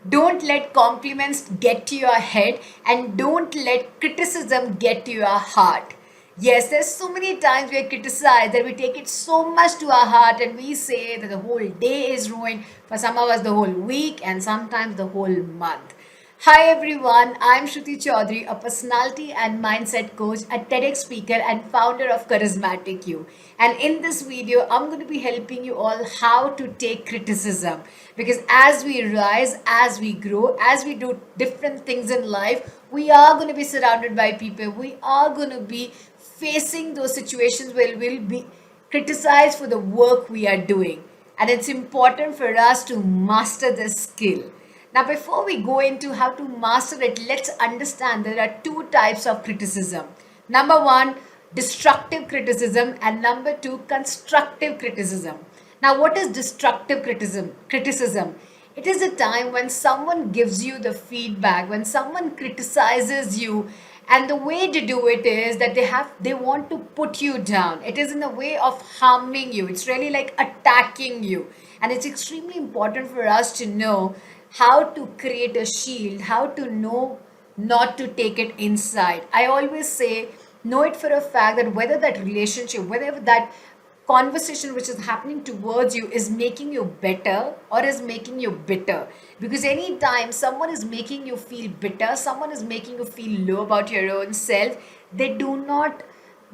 Don't let compliments get to your head, and don't let criticism get to your heart. Yes, there's so many times we are criticized that we take it so much to our heart and we say that the whole day is ruined. For some of us, the whole week, and sometimes the whole month. Hi everyone, I'm Shruti Chaudhary, a personality and mindset coach, a TEDx speaker, and founder of Charismatic You. And in this video, I'm going to be helping you all how to take criticism. Because as we rise, as we grow, as we do different things in life, we are going to be surrounded by people. We are going to be facing those situations where we'll be criticized for the work we are doing. And it's important for us to master this skill. Now, before we go into how to master it, let's understand there are two types of criticism. Number one, destructive criticism, and number two, constructive criticism. Now, what is destructive criticism? It is a time when someone gives you the feedback, when someone criticizes you, and the way to do it is that they want to put you down. It is in a way of harming you. It's really like attacking you. And it's extremely important for us to know how to create a shield, how to know not to take it inside. I always say, know it for a fact that whether that relationship, whether that conversation which is happening towards you is making you better or is making you bitter. Because anytime someone is making you feel bitter, someone is making you feel low about your own self, they do not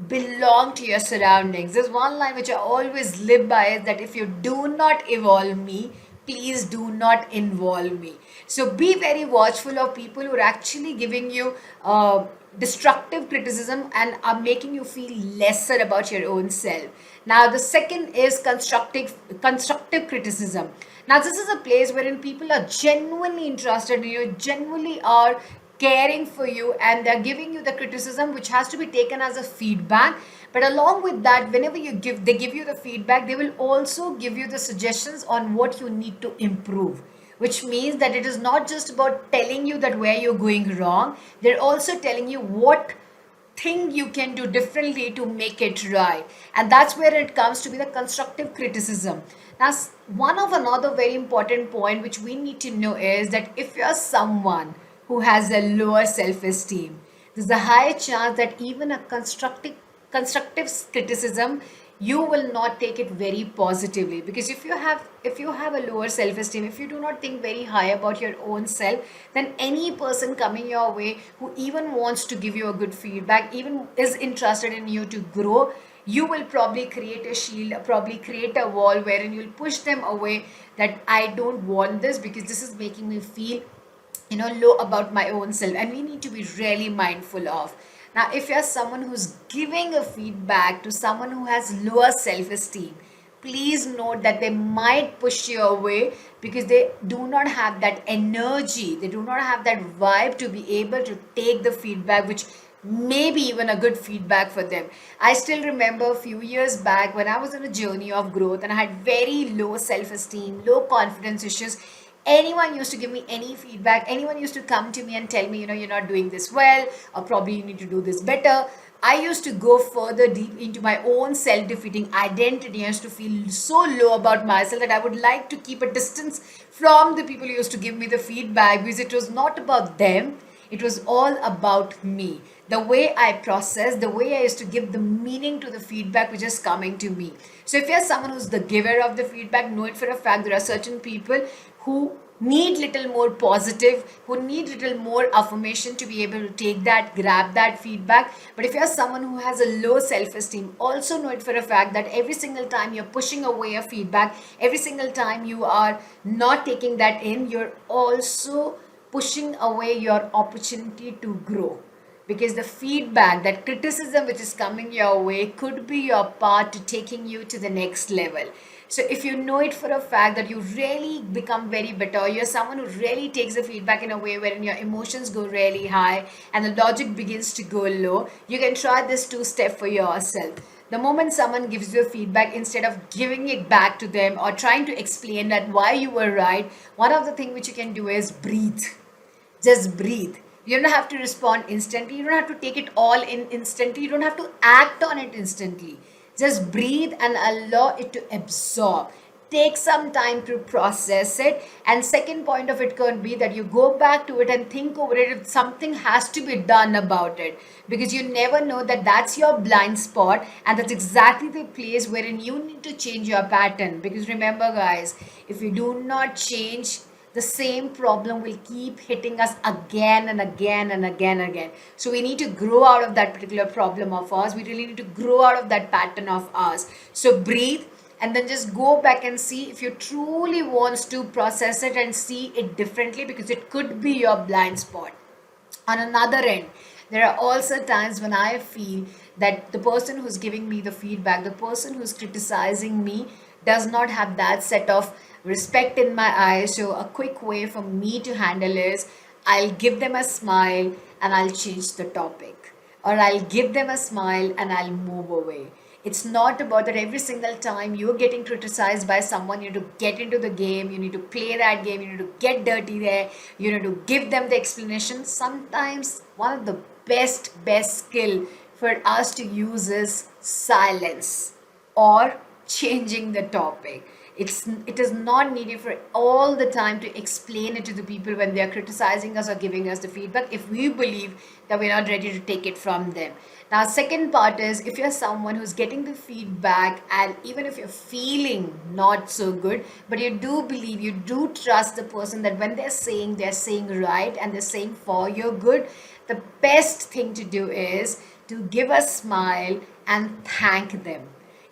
belong to your surroundings. There's one line which I always live by is that if you do not evolve me, please do not involve me. So be very watchful of people who are actually giving you destructive criticism and are making you feel lesser about your own self. Now the second is constructive criticism. Now this is a place wherein people are genuinely interested in you, genuinely are caring for you, and they're giving you the criticism which has to be taken as a feedback. But along with that, whenever they give you the feedback, they will also give you the suggestions on what you need to improve, which means that it is not just about telling you that where you're going wrong, they're also telling you what thing you can do differently to make it right. And that's where it comes to be the constructive criticism. Now, one of another very important point which we need to know is that if you're someone who has a lower self-esteem, there's a high chance that even a constructive criticism, you will not take it very positively. Because if you have a lower self-esteem, if you do not think very high about your own self, then any person coming your way who even wants to give you a good feedback, even is interested in you to grow, you will probably create a shield, probably create a wall wherein you'll push them away, that I don't want this because this is making me feel low about my own self. And we need to be really mindful of. Now if you're someone who's giving a feedback to someone who has lower self-esteem, please note that they might push you away because they do not have that energy, they do not have that vibe to be able to take the feedback, which may be even a good feedback for them. I still remember a few years back when I was on a journey of growth and I had very low self-esteem, low confidence issues. Anyone used to give me any feedback, anyone used to come to me and tell me, you're not doing this well, or probably you need to do this better. I used to go further deep into my own self-defeating identity. I used to feel so low about myself that I would like to keep a distance from the people who used to give me the feedback, because it was not about them, it was all about me. The way I process, the way I used to give the meaning to the feedback which is coming to me. So if you're someone who's the giver of the feedback, know it for a fact there are certain people who need little more positive, who need little more affirmation to be able to take that, grab that feedback. But if you're someone who has a low self-esteem, also know it for a fact that every single time you're pushing away a feedback, every single time you are not taking that in, you're also pushing away your opportunity to grow. Because the feedback, that criticism which is coming your way, could be your path to taking you to the next level. So if you know it for a fact that you really become very bitter, you're someone who really takes the feedback in a way wherein your emotions go really high and the logic begins to go low, you can try this two-step for yourself. The moment someone gives you a feedback, instead of giving it back to them or trying to explain that why you were right, one of the things which you can do is breathe. Just breathe. You don't have to respond instantly. You don't have to take it all in instantly. You don't have to act on it instantly. Just breathe and allow it to absorb. take some time to process it. And second point of it could be that you go back to it and think over it if something has to be done about it, because you never know that that's your blind spot, and that's exactly the place wherein you need to change your pattern. Because remember guys, if you do not change, the same problem will keep hitting us again and again and again and again. So we need to grow out of that particular problem of ours. We really need to grow out of that pattern of ours. So breathe, and then just go back and see if you truly wants to process it and see it differently, because it could be your blind spot. On another end, there are also times when I feel that the person who's giving me the feedback, the person who's criticizing me, does not have that set of respect in my eyes. So a quick way for me to handle is, I'll give them a smile and I'll change the topic, or I'll give them a smile and I'll move away. It's not about that every single time you're getting criticized by someone, you need to get into the game, you need to play that game, you need to get dirty there, you need to give them the explanation. Sometimes one of the best skill for us to use is silence or changing the topic. It is not needed for all the time to explain it to the people when they are criticizing us or giving us the feedback, if we believe that we're not ready to take it from them. Now second part is, if you're someone who's getting the feedback, and even if you're feeling not so good, but you do believe, you do trust the person that when they're saying right and they're saying for your good, the best thing to do is to give a smile and thank them,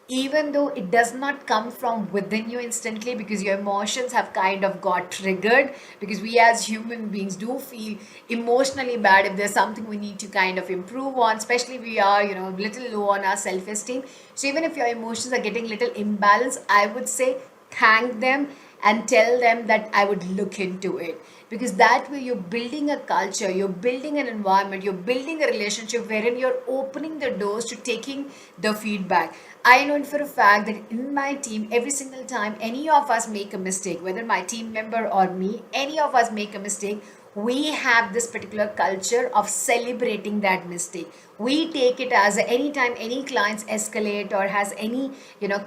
even though it does not come from within you instantly, because your emotions have kind of got triggered, because we as human beings do feel emotionally bad if there's something we need to kind of improve on, especially we are, a little low on our self-esteem. So even if your emotions are getting little imbalanced, I would say thank them and tell them that I would look into it, because that way you're building a culture, you're building an environment, you're building a relationship wherein you're opening the doors to taking the feedback. I know for a fact that in my team, every single time any of us make a mistake, whether my team member or me, any of us make a mistake, we have this particular culture of celebrating that mistake. We take it as anytime any clients escalate or has any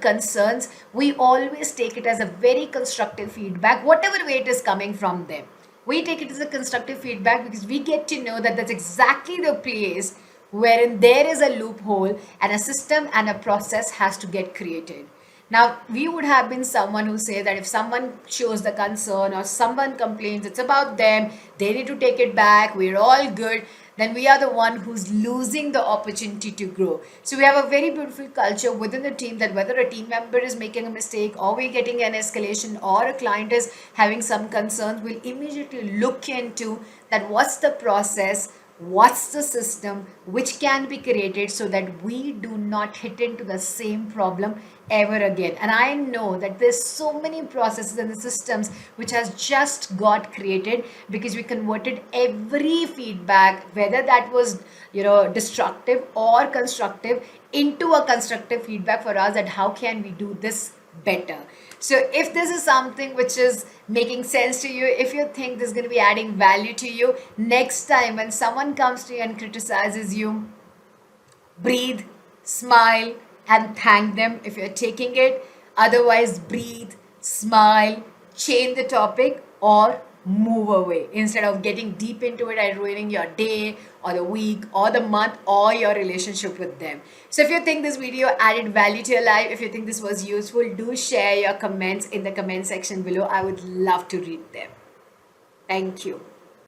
concerns, we always take it as a very constructive feedback, whatever way it is coming from them. We take it as a constructive feedback, because we get to know that that's exactly the place wherein there is a loophole and a system and a process has to get created. Now, we would have been someone who say that if someone shows the concern or someone complains, it's about them, they need to take it back, we're all good, then we are the one who's losing the opportunity to grow. So we have a very beautiful culture within the team that whether a team member is making a mistake or we're getting an escalation or a client is having some concerns, we'll immediately look into that what's the process, what's the system which can be created so that we do not hit into the same problem ever again. And I know that there's so many processes and the systems which has just got created because we converted every feedback, whether that was destructive or constructive, into a constructive feedback for us, that how can we do this better. So if this is something which is making sense to you, if you think this is going to be adding value to you, next time when someone comes to you and criticizes you, breathe, smile, and thank them if you're taking it. Otherwise, breathe, smile, change the topic, or move away instead of getting deep into it and ruining your day or the week or the month or your relationship with them. So if you think this video added value to your life, if you think this was useful, do share your comments in the comment section below. I would love to read them. Thank you.